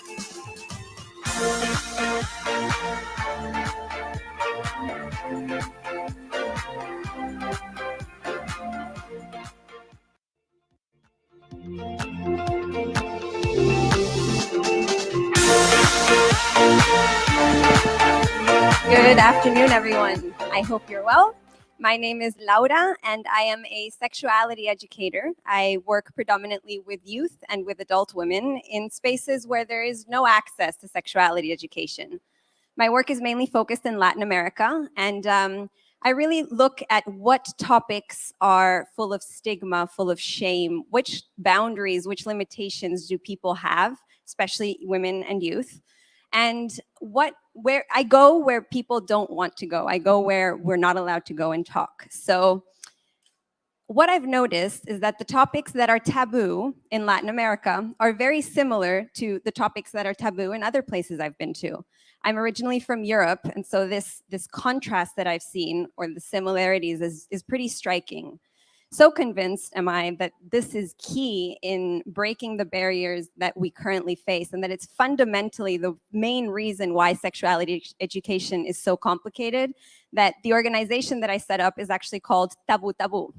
Good afternoon, everyone. I hope you're well. My name is Laura, and I am a sexuality educator. I work predominantly with youth and with adult women in spaces where there is no access to sexuality education. My work is mainly focused in Latin America, and I really look at what topics are full of stigma, full of shame, which boundaries, which limitations do people have, especially women and youth, and where I go where people don't want to go. I go where we're not allowed to go and talk. So what I've noticed is that the topics that are taboo in Latin America are very similar to the topics that are taboo in other places I've been to. I'm originally from Europe, and so this contrast that I've seen, or the similarities, is pretty striking. So convinced am I that this is key in breaking the barriers that we currently face, and that it's fundamentally the main reason why sexuality education is so complicated, that the organization that I set up is actually called Tabu Tabu.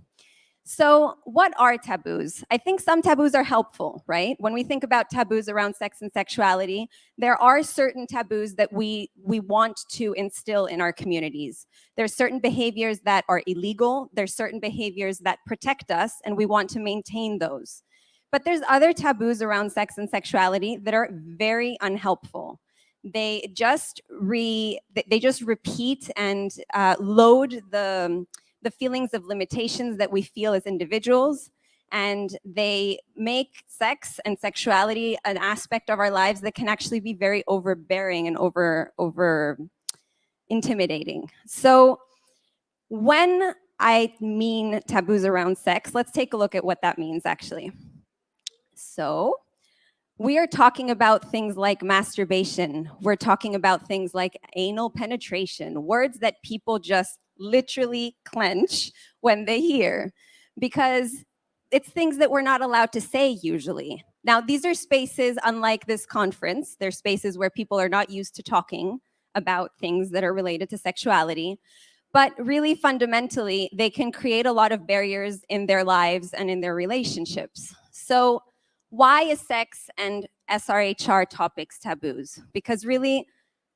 So what are taboos? I think some taboos are helpful, right? When we think about taboos around sex and sexuality, there are certain taboos that we want to instill in our communities. There's certain behaviors that are illegal. There's certain behaviors that protect us, and we want to maintain those. But there's other taboos around sex and sexuality that are very unhelpful. They just repeat and load the feelings of limitations that we feel as individuals, and they make sex and sexuality an aspect of our lives that can actually be very overbearing and over intimidating. So when I mean taboos around sex, let's take a look at what that means actually. So we are talking about things like masturbation. We're talking about things like anal penetration, words that people just literally clench when they hear, because it's things that we're not allowed to say usually. Now, these are spaces, unlike this conference, they're spaces where people are not used to talking about things that are related to sexuality, but really fundamentally, they can create a lot of barriers in their lives and in their relationships. So why is sex and SRHR topics taboos? Because really,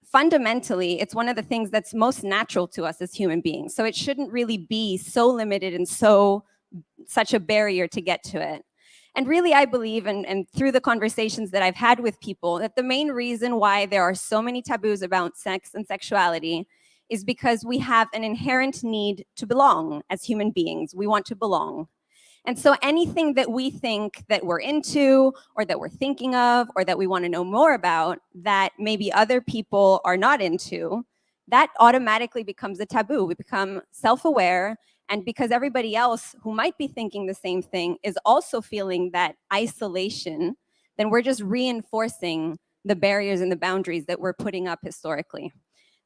fundamentally, it's one of the things that's most natural to us as human beings. So it shouldn't really be so limited and such a barrier to get to it. And really, I believe, and through the conversations that I've had with people, that the main reason why there are so many taboos about sex and sexuality is because we have an inherent need to belong as human beings. We want to belong. And so anything that we think that we're into, or that we're thinking of, or that we want to know more about, that maybe other people are not into, that automatically becomes a taboo. We become self-aware, and because everybody else who might be thinking the same thing is also feeling that isolation, then we're just reinforcing the barriers and the boundaries that we're putting up historically.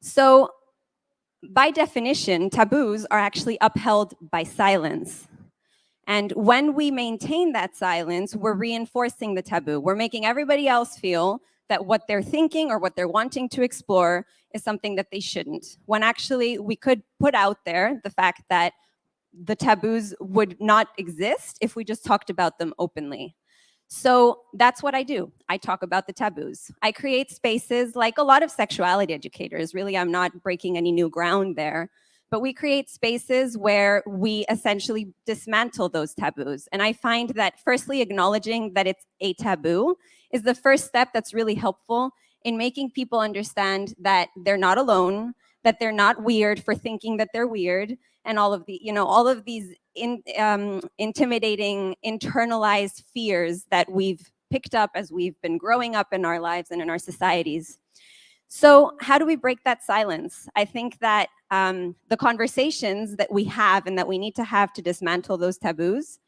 So by definition, taboos are actually upheld by silence. And when we maintain that silence, we're reinforcing the taboo. We're making everybody else feel that what they're thinking or what they're wanting to explore is something that they shouldn't. When actually we could put out there the fact that the taboos would not exist if we just talked about them openly. So that's what I do. I talk about the taboos. I create spaces like a lot of sexuality educators. Really, I'm not breaking any new ground there. But we create spaces where we essentially dismantle those taboos. And I find that firstly, acknowledging that it's a taboo is the first step that's really helpful in making people understand that they're not alone, that they're not weird for thinking that they're weird, and all of these intimidating, internalized fears that we've picked up as we've been growing up in our lives and in our societies. So how do we break that silence? I think that the conversations that we have and that we need to have to dismantle those taboos,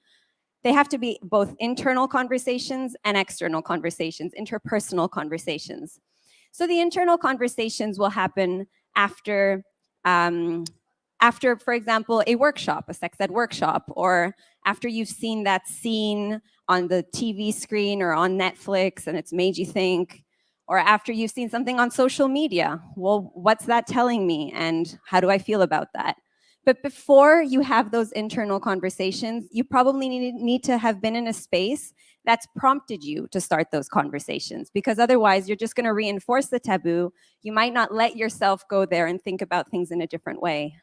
they have to be both internal conversations and external conversations, interpersonal conversations. So the internal conversations will happen after, for example, a workshop, a sex ed workshop, or after you've seen that scene on the TV screen or on Netflix and it's made you think, Or after you've seen something on social media, well, what's that telling me and how do I feel about that? But before you have those internal conversations, you probably need to have been in a space that's prompted you to start those conversations, because otherwise you're just going to reinforce the taboo. You might not let yourself go there and think about things in a different way.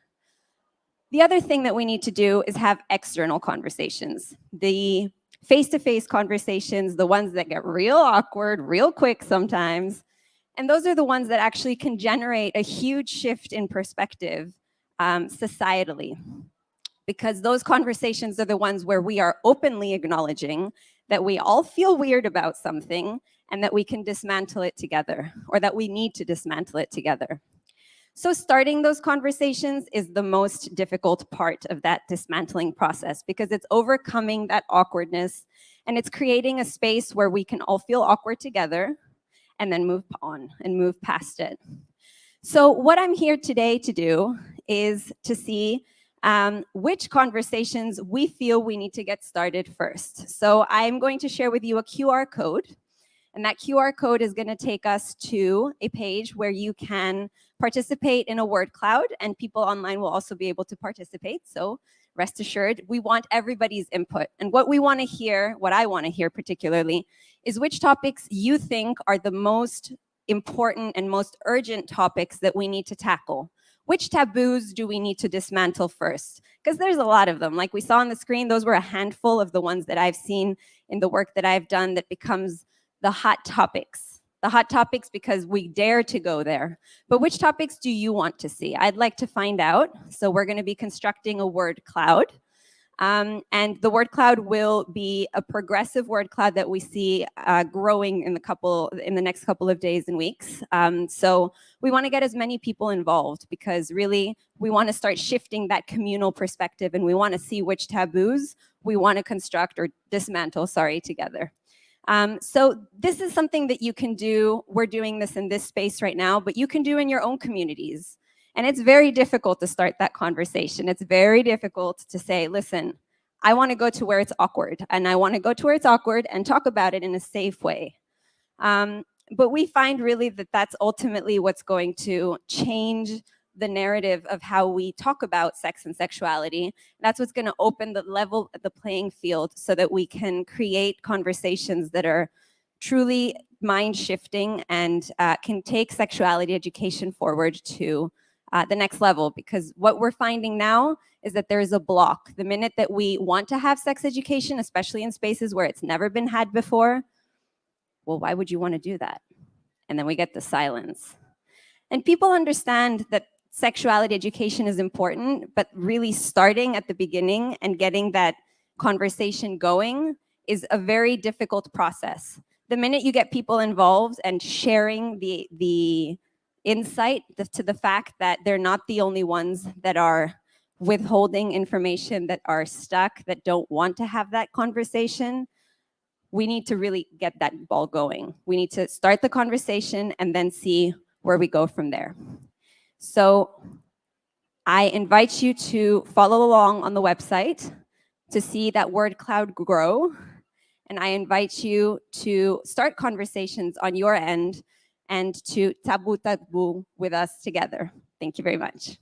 The other thing that we need to do is have external conversations. The face-to-face conversations, the ones that get real awkward, real quick sometimes, and those are the ones that actually can generate a huge shift in perspective societally. Because those conversations are the ones where we are openly acknowledging that we all feel weird about something and that we can dismantle it together, or that we need to dismantle it together. So starting those conversations is the most difficult part of that dismantling process, because it's overcoming that awkwardness and it's creating a space where we can all feel awkward together and then move on and move past it. So what I'm here today to do is to see which conversations we feel we need to get started first. So I'm going to share with you a QR code, and that QR code is going to take us to a page where you can participate in a word cloud, and people online will also be able to participate. So rest assured, we want everybody's input. And what we want to hear, what I want to hear particularly, is which topics you think are the most important and most urgent topics that we need to tackle. Which taboos do we need to dismantle first? Because there's a lot of them. Like we saw on the screen, those were a handful of the ones that I've seen in the work that I've done that becomes the hot topics. The hot topics because we dare to go there. But which topics do you want to see? I'd like to find out. So we're going to be constructing a word cloud. And the word cloud will be a progressive word cloud that we see growing in the next couple of days and weeks. So we want to get as many people involved, because really we want to start shifting that communal perspective, and we want to see which taboos we want to construct or dismantle, together. So this is something that you can do. We're doing this in this space right now, but you can do in your own communities. And it's very difficult to start that conversation. It's very difficult to say, listen, I want to go to where it's awkward, and I want to go to where it's awkward and talk about it in a safe way. But we find really that that's ultimately what's going to change the narrative of how we talk about sex and sexuality. That's what's going to open the playing field so that we can create conversations that are truly mind-shifting and can take sexuality education forward to the next level. Because what we're finding now is that there is a block. The minute that we want to have sex education, especially in spaces where it's never been had before, well, why would you want to do that? And then we get the silence. And people understand that sexuality education is important, but really starting at the beginning and getting that conversation going is a very difficult process. The minute you get people involved and sharing the insight to the fact that they're not the only ones that are withholding information, that are stuck, that don't want to have that conversation, we need to really get that ball going. We need to start the conversation and then see where we go from there. So I invite you to follow along on the website to see that word cloud grow. And I invite you to start conversations on your end and to taboo with us together. Thank you very much.